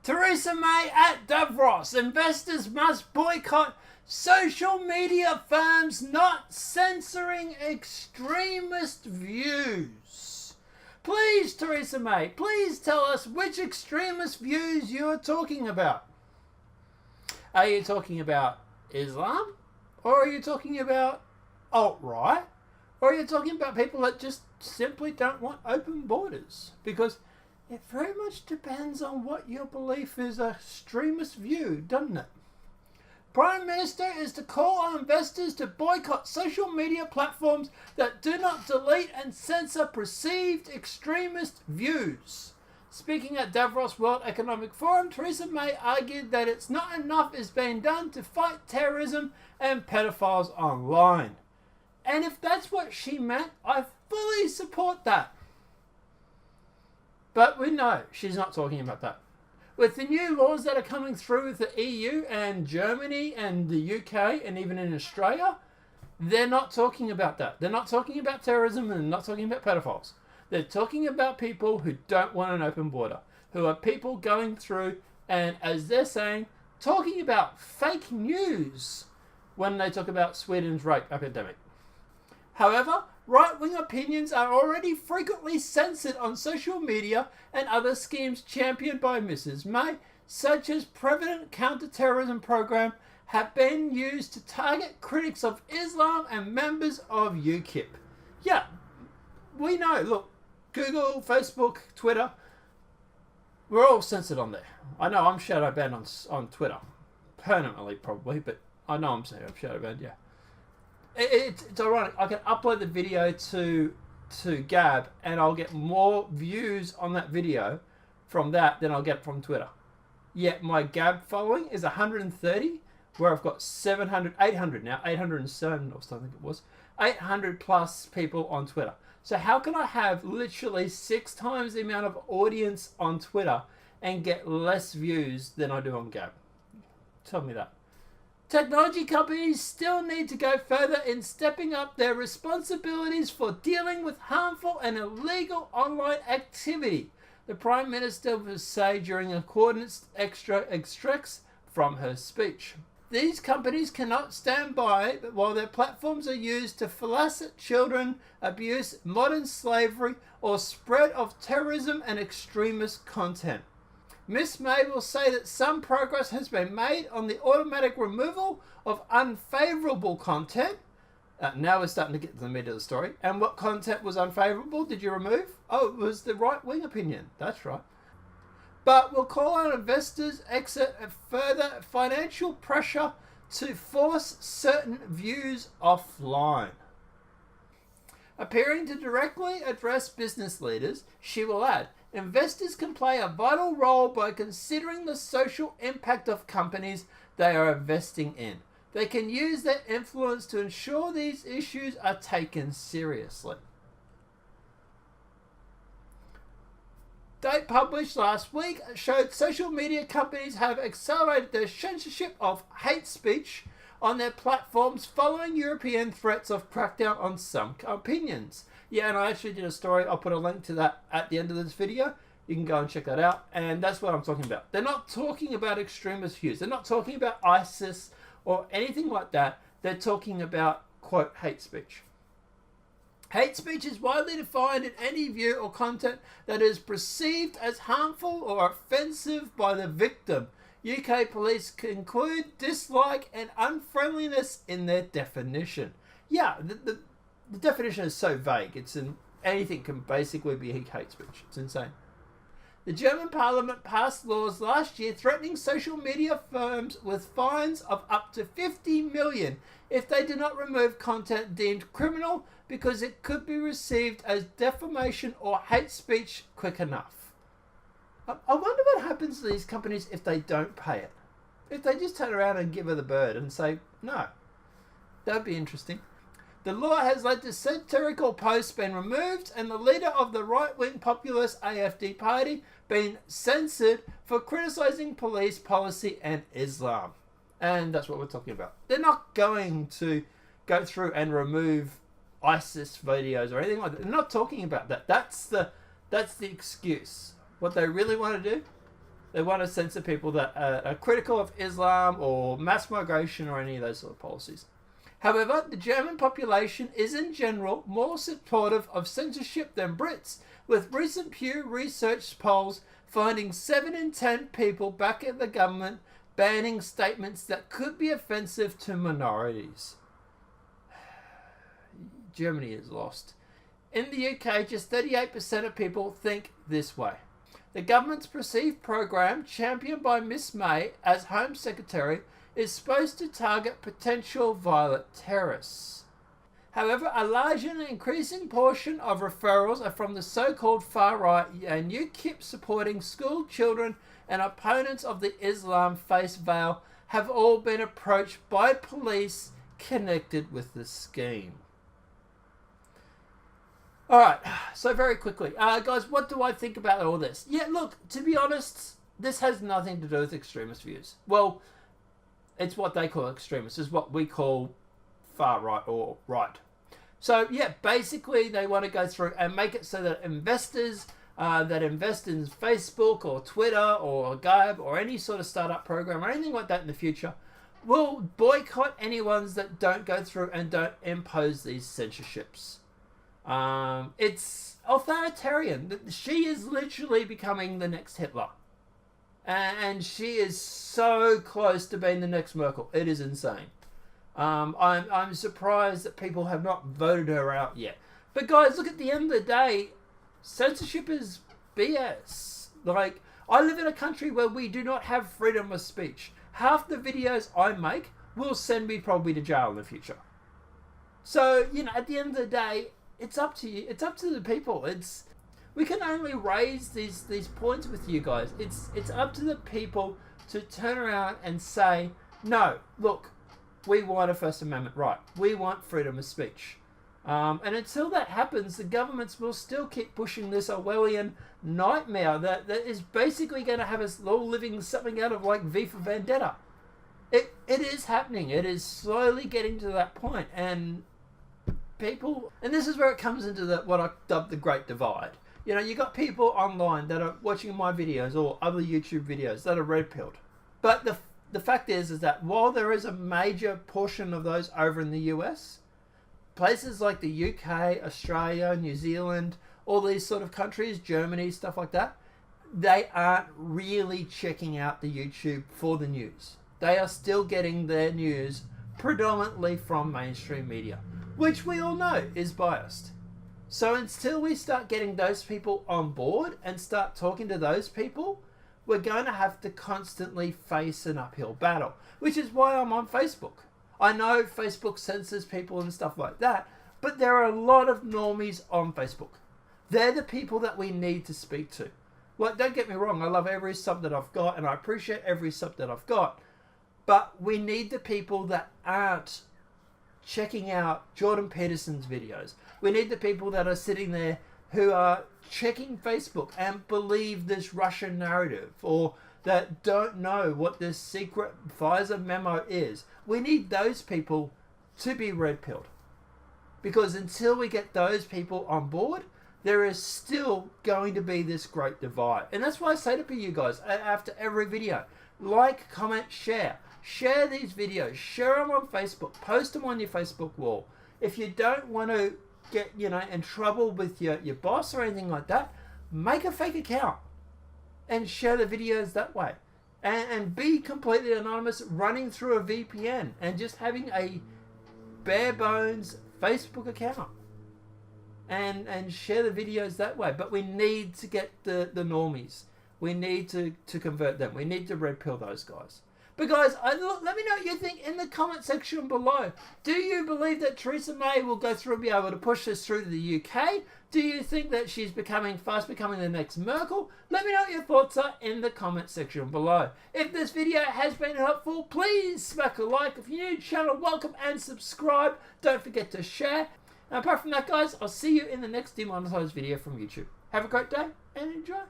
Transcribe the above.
Theresa May at Davos. Investors must boycott social media firms not censoring extremist views. Please, Theresa May, please tell us which extremist views you are talking about. Are you talking about Islam? Or are you talking about alt-right? Or are you talking about people that just simply don't want open borders? Because it very much depends on what your belief is an extremist view, doesn't it? Prime Minister is to call on investors to boycott social media platforms that do not delete and censor perceived extremist views. Speaking at Davos World Economic Forum, Theresa May argued that it's not enough is being done to fight terrorism and pedophiles online. And if that's what she meant, I fully support that. But we know she's not talking about that. With the new laws that are coming through with the EU and Germany and the UK and even in Australia, they're not talking about that. They're not talking about terrorism and not talking about pedophiles. They're talking about people who don't want an open border, who are people going through and, as they're saying, talking about fake news when they talk about Sweden's rape epidemic. However, right-wing opinions are already frequently censored on social media, and other schemes championed by Mrs. May, such as President Counter-Terrorism Program, have been used to target critics of Islam and members of UKIP. Yeah, we know. Look, Google, Facebook, Twitter, we're all censored on there. I know I'm shadow banned on Twitter. Permanently, probably, but I know I'm shadow banned, yeah. It's ironic. I can upload the video to Gab and I'll get more views on that video from that than I'll get from Twitter. Yet my Gab following is 130, where I've got 800 now, 807 or something it was, 800 plus people on Twitter. So how can I have literally 6 times the amount of audience on Twitter and get less views than I do on Gab? Tell me that. Technology companies still need to go further in stepping up their responsibilities for dealing with harmful and illegal online activity, the Prime Minister will say during a coordinates extracts from her speech. These companies cannot stand by while their platforms are used to felicit children, abuse, modern slavery, or spread of terrorism and extremist content. Ms. May will say that some progress has been made on the automatic removal of unfavourable content. Now we're starting to get to the meat of the story. And what content was unfavourable did you remove? Oh, it was the right-wing opinion. That's right. But will call on investors exert further financial pressure to force certain views offline. Appearing to directly address business leaders, she will add, investors can play a vital role by considering the social impact of companies they are investing in. They can use their influence to ensure these issues are taken seriously. Data published last week showed social media companies have accelerated their censorship of hate speech on their platforms following European threats of crackdown on some opinions. Yeah, and I actually did a story. I'll put a link to that at the end of this video. You can go and check that out. And that's what I'm talking about. They're not talking about extremist views. They're not talking about ISIS or anything like that. They're talking about, quote, hate speech. Hate speech is widely defined in any view or content that is perceived as harmful or offensive by the victim. UK police include dislike and unfriendliness in their definition. Yeah, the definition is so vague. Anything can basically be hate speech. It's insane. The German parliament passed laws last year threatening social media firms with fines of up to 50 million if they do not remove content deemed criminal because it could be received as defamation or hate speech quick enough. I wonder what happens to these companies if they don't pay it. If they just turn around and give her the bird and say, no. That would be interesting. The law has led to satirical posts being removed and the leader of the right-wing populist AfD party being censored for criticising police policy and Islam. And that's what we're talking about. They're not going to go through and remove ISIS videos or anything like that. They're not talking about that. That's the excuse. What they really want to do They want to censor people that are critical of Islam or mass migration or any of those sort of policies. However, the German population is in general more supportive of censorship than Brits, with recent Pew Research polls finding 7 in 10 people back at the government banning statements that could be offensive to minorities. Germany is lost. In the UK, just 38% of people think this way. The government's perceived program, championed by Miss May as Home Secretary, is supposed to target potential violent terrorists. However, a large and increasing portion of referrals are from the so-called far right and UKIP supporting school children and opponents of the Islam face veil have all been approached by police connected with the scheme. Alright, so very quickly. Guys, what do I think about all this? Yeah, look, to be honest, this has nothing to do with extremist views. Well, it's what they call extremists. It's what we call far right or right. So, yeah, basically they want to go through and make it so that investors that invest in Facebook or Twitter or Gab or any sort of startup program or anything like that in the future will boycott any ones that don't go through and don't impose these censorships. It's authoritarian. She is literally becoming the next Hitler. And she is so close to being the next Merkel. It is insane. I'm surprised that people have not voted her out yet. But guys, look, at the end of the day, censorship is BS. Like, I live in a country where we do not have freedom of speech. Half the videos I make will send me probably to jail in the future. So, you know, at the end of the day, it's up to you. It's up to the people. We can only raise these points with you guys. It's up to the people to turn around and say, no, look, we want a First Amendment right. We want freedom of speech. And until that happens, the governments will still keep pushing this Orwellian nightmare that is basically going to have us all living something out of like V for Vendetta. It is happening. It is slowly getting to that point. And people, and this is where it comes into what I dub the Great Divide. You know, you got people online that are watching my videos or other YouTube videos that are red-pilled. But the fact is that while there is a major portion of those over in the US, places like the UK, Australia, New Zealand, all these sort of countries, Germany, stuff like that, they aren't really checking out the YouTube for the news. They are still getting their news predominantly from mainstream media, which we all know is biased. So until we start getting those people on board and start talking to those people, we're going to have to constantly face an uphill battle, which is why I'm on Facebook. I know Facebook censors people and stuff like that, but there are a lot of normies on Facebook. They're the people that we need to speak to. Like, don't get me wrong, I love every sub that I've got and I appreciate every sub that I've got, but we need the people that aren't checking out Jordan Peterson's videos. We need the people that are sitting there who are checking Facebook and believe this Russian narrative, or that don't know what this secret Pfizer memo is. We need those people to be red-pilled. Because until we get those people on board, there is still going to be this great divide. And that's why I say to you guys, after every video, like, comment, share. Share these videos. Share them on Facebook. Post them on your Facebook wall. If you don't want to get, you know, in trouble with your boss or anything like that, make a fake account and share the videos that way. And be completely anonymous, running through a VPN and just having a bare bones Facebook account. And share the videos that way. But we need to get the normies. We need to convert them. We need to red pill those guys. But guys, let me know what you think in the comment section below. Do you believe that Theresa May will go through and be able to push this through to the UK? Do you think that she's fast becoming the next Merkel? Let me know what your thoughts are in the comment section below. If this video has been helpful, please smack a like. If you're new to the channel, welcome and subscribe. Don't forget to share. And apart from that, guys, I'll see you in the next demonetized video from YouTube. Have a great day and enjoy.